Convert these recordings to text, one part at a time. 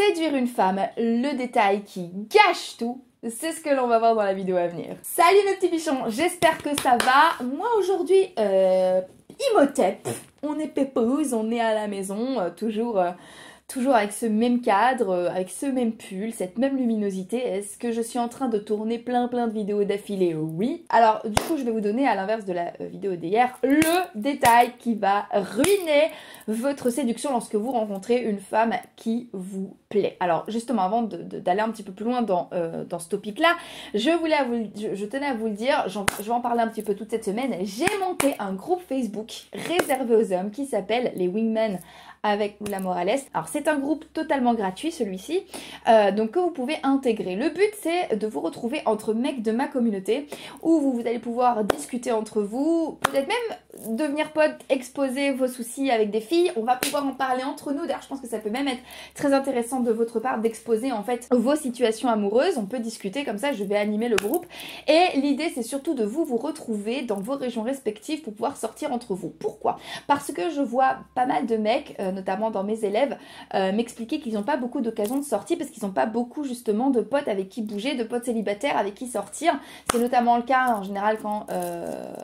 Séduire une femme, le détail qui gâche tout, c'est ce que l'on va voir dans la vidéo à venir. Salut mes petits bichons, j'espère que ça va. Moi aujourd'hui, Imhotep, on est pépouze, on est à la maison, toujours avec ce même cadre, avec ce même pull, cette même luminosité. Est-ce que je suis en train de tourner plein de vidéos d'affilée? Oui. Alors du coup je vais vous donner, à l'inverse de la vidéo d'hier, le détail qui va ruiner votre séduction lorsque vous rencontrez une femme qui vous plaît. Alors justement, avant d'aller un petit peu plus loin dans ce topic là, je tenais à vous le dire, je vais en parler un petit peu toute cette semaine. J'ai monté un groupe Facebook réservé aux hommes qui s'appelle les Wingmen avec Lula Morales. Alors c'est un groupe totalement gratuit celui-ci, donc que vous pouvez intégrer. Le but c'est de vous retrouver entre mecs de ma communauté où vous allez pouvoir discuter entre vous, peut-être même devenir potes, exposer vos soucis avec des filles. On va pouvoir en parler entre nous. D'ailleurs je pense que ça peut même être très intéressant de votre part d'exposer en fait vos situations amoureuses. On peut discuter comme ça, je vais animer le groupe. Et l'idée c'est surtout de vous retrouver dans vos régions respectives pour pouvoir sortir entre vous. Pourquoi? Parce que je vois pas mal de mecs, notamment dans mes élèves, m'expliquer qu'ils n'ont pas beaucoup d'occasions de sortie parce qu'ils n'ont pas beaucoup justement de potes avec qui bouger, de potes célibataires avec qui sortir. C'est notamment le cas en général quand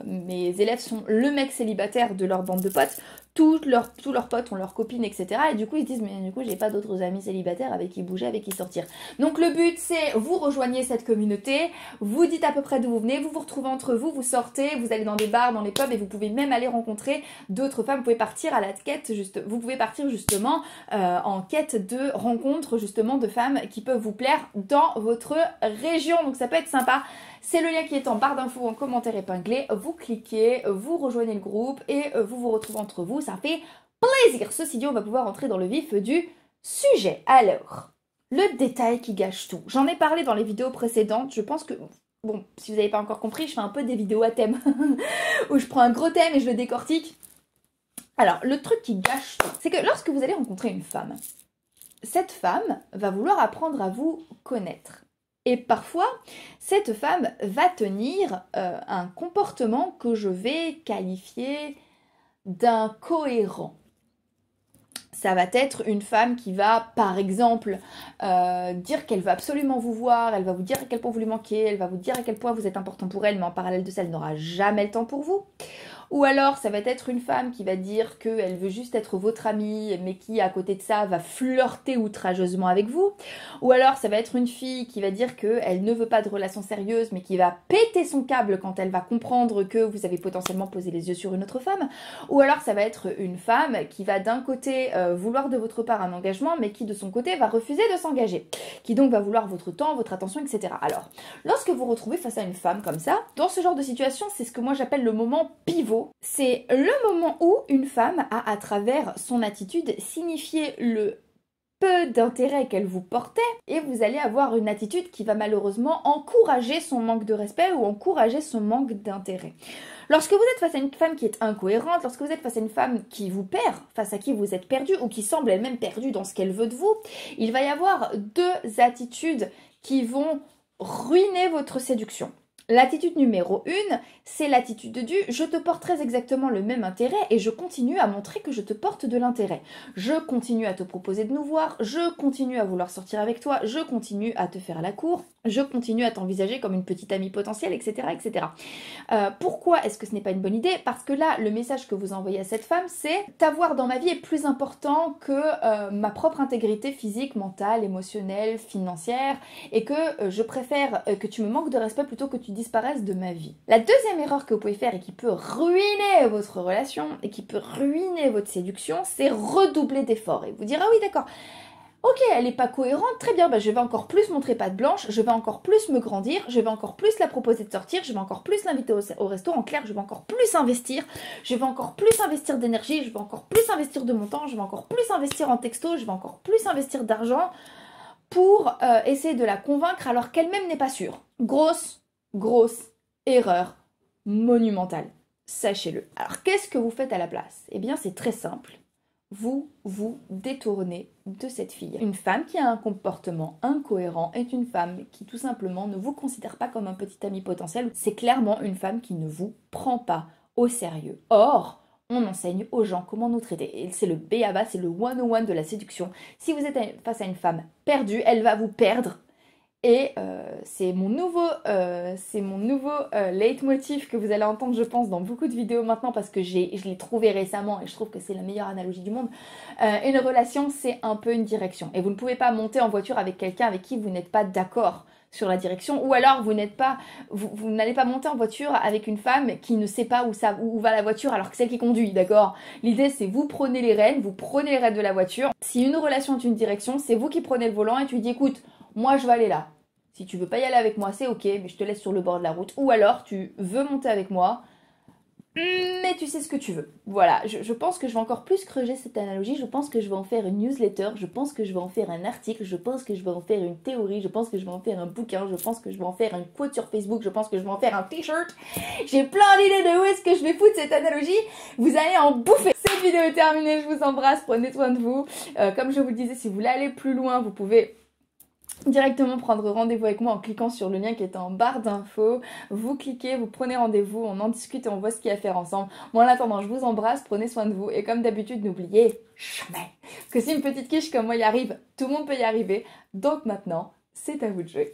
mes élèves sont le mec célibataire de leur bande de potes. Tous leurs potes ont leurs copines, etc. Et du coup, ils se disent, mais du coup, j'ai pas d'autres amis célibataires avec qui bouger, avec qui sortir. Donc, le but, c'est vous rejoignez cette communauté, vous dites à peu près d'où vous venez, vous vous retrouvez entre vous, vous sortez, vous allez dans des bars, dans les pubs, et vous pouvez même aller rencontrer d'autres femmes. Vous pouvez partir à la quête, vous pouvez partir justement en quête de rencontres, justement, de femmes qui peuvent vous plaire dans votre région. Donc, ça peut être sympa. C'est le lien qui est en barre d'infos, en commentaire épinglé. Vous cliquez, vous rejoignez le groupe et vous vous retrouvez entre vous. Ça fait plaisir. Ceci dit, on va pouvoir entrer dans le vif du sujet. Alors, le détail qui gâche tout. J'en ai parlé dans les vidéos précédentes. Je pense que, bon, si vous n'avez pas encore compris, je fais un peu des vidéos à thème où je prends un gros thème et je le décortique. Alors, le truc qui gâche tout, c'est que lorsque vous allez rencontrer une femme, cette femme va vouloir apprendre à vous connaître. Et parfois, cette femme va tenir un comportement que je vais qualifier d'incohérent. Ça va être une femme qui va, par exemple, dire qu'elle va absolument vous voir, elle va vous dire à quel point vous lui manquez, elle va vous dire à quel point vous êtes important pour elle, mais en parallèle de ça, elle n'aura jamais le temps pour vous. Ou alors, ça va être une femme qui va dire qu'elle veut juste être votre amie, mais qui, à côté de ça, va flirter outrageusement avec vous. Ou alors, ça va être une fille qui va dire qu'elle ne veut pas de relation sérieuse, mais qui va péter son câble quand elle va comprendre que vous avez potentiellement posé les yeux sur une autre femme. Ou alors, ça va être une femme qui va d'un côté vouloir de votre part un engagement, mais qui de son côté va refuser de s'engager. Qui donc va vouloir votre temps, votre attention, etc. Alors, lorsque vous vous retrouvez face à une femme comme ça, dans ce genre de situation, c'est ce que moi j'appelle le moment pivot. C'est le moment où une femme a, à travers son attitude, signifié le peu d'intérêt qu'elle vous portait, et vous allez avoir une attitude qui va malheureusement encourager son manque de respect ou encourager son manque d'intérêt. Lorsque vous êtes face à une femme qui est incohérente, lorsque vous êtes face à une femme qui vous perd, face à qui vous êtes perdu ou qui semble elle-même perdue dans ce qu'elle veut de vous, il va y avoir deux attitudes qui vont ruiner votre séduction. L'attitude numéro 1, c'est l'attitude du « je te porte très exactement le même intérêt et je continue à montrer que je te porte de l'intérêt. Je continue à te proposer de nous voir, je continue à vouloir sortir avec toi, je continue à te faire la cour, je continue à t'envisager comme une petite amie potentielle, etc. etc. Pourquoi est-ce que ce n'est pas une bonne idée? Parce que là, le message que vous envoyez à cette femme, c'est « t'avoir dans ma vie est plus important que ma propre intégrité physique, mentale, émotionnelle, financière et que je préfère que tu me manques de respect plutôt que tu disparaissent de ma vie. » La deuxième erreur que vous pouvez faire et qui peut ruiner votre relation et qui peut ruiner votre séduction, c'est redoubler d'efforts et vous dire « ah oui d'accord, ok, elle n'est pas cohérente, très bien, bah je vais encore plus montrer patte blanche, je vais encore plus me grandir, je vais encore plus la proposer de sortir, je vais encore plus l'inviter au resto, en clair, je vais encore plus investir, je vais encore plus investir d'énergie, je vais encore plus investir de mon temps, je vais encore plus investir en texto, je vais encore plus investir d'argent pour essayer de la convaincre alors qu'elle-même n'est pas sûre. Grosse erreur monumentale, sachez-le. Alors qu'est-ce que vous faites à la place? Eh bien c'est très simple, vous vous détournez de cette fille. Une femme qui a un comportement incohérent est une femme qui tout simplement ne vous considère pas comme un petit ami potentiel. C'est clairement une femme qui ne vous prend pas au sérieux. Or, on enseigne aux gens comment nous traiter. Et c'est le b.a.-ba, c'est le 101 de la séduction. Si vous êtes face à une femme perdue, elle va vous perdre. Et c'est mon nouveau leitmotiv que vous allez entendre, je pense, dans beaucoup de vidéos maintenant parce que je l'ai trouvé récemment et je trouve que c'est la meilleure analogie du monde. Une relation, c'est un peu une direction. Et vous ne pouvez pas monter en voiture avec quelqu'un avec qui vous n'êtes pas d'accord sur la direction, ou alors vous n'allez pas monter en voiture avec une femme qui ne sait pas où va la voiture alors que c'est elle qui conduit, d'accord? L'idée c'est vous prenez les rênes de la voiture. Si une relation est une direction, c'est vous qui prenez le volant et tu lui dis écoute, moi je vais aller là. Si tu veux pas y aller avec moi, c'est ok, mais je te laisse sur le bord de la route. Ou alors tu veux monter avec moi, mais tu sais ce que tu veux. Voilà, je pense que je vais encore plus creuser cette analogie, je pense que je vais en faire une newsletter, je pense que je vais en faire un article, je pense que je vais en faire une théorie, je pense que je vais en faire un bouquin, je pense que je vais en faire une quote sur Facebook, je pense que je vais en faire un t-shirt. J'ai plein d'idées de où est-ce que je vais foutre cette analogie, vous allez en bouffer. Cette vidéo est terminée, je vous embrasse, prenez soin de vous. Comme je vous le disais, si vous voulez aller plus loin, vous pouvez directement prendre rendez-vous avec moi en cliquant sur le lien qui est en barre d'infos. Vous cliquez, vous prenez rendez-vous, on en discute et on voit ce qu'il y a à faire ensemble. Moi en attendant, je vous embrasse, prenez soin de vous et comme d'habitude, n'oubliez jamais que si une petite quiche comme moi y arrive, tout le monde peut y arriver. Donc maintenant, c'est à vous de jouer.